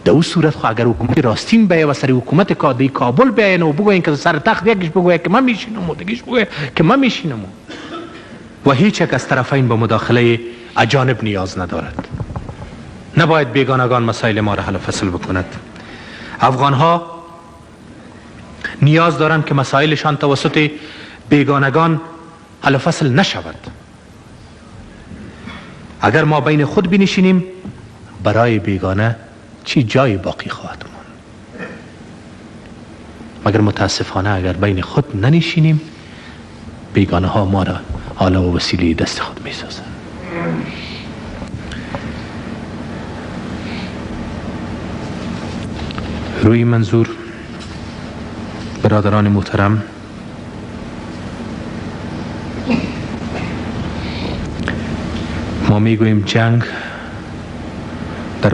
در اون صورت خو اگر حکومت راستین بیه و سر حکومت کادی کابل بیاین و بگوین که سر تخت یکیش بگوید که من میشینم و دیگیش بگوید که من میشینم و هیچ یک از طرفین به مداخله اجانب نیاز ندارد. نباید بیگانگان مسائل ما را حل و فصل بکند. افغان ها نیاز دارند که مسائلشان توسط بیگانگان حل و فصل نشود. اگر ما بین خود بنشینیم برای بیگانه چی جای باقی خواهد ماند؟ مگر متاسفانه اگر بین خود ننشینیم بیگانه ها ما را آله و وسیله دست خود می سازند. روی منظور، برادران محترم، ما میگوییم جنگ در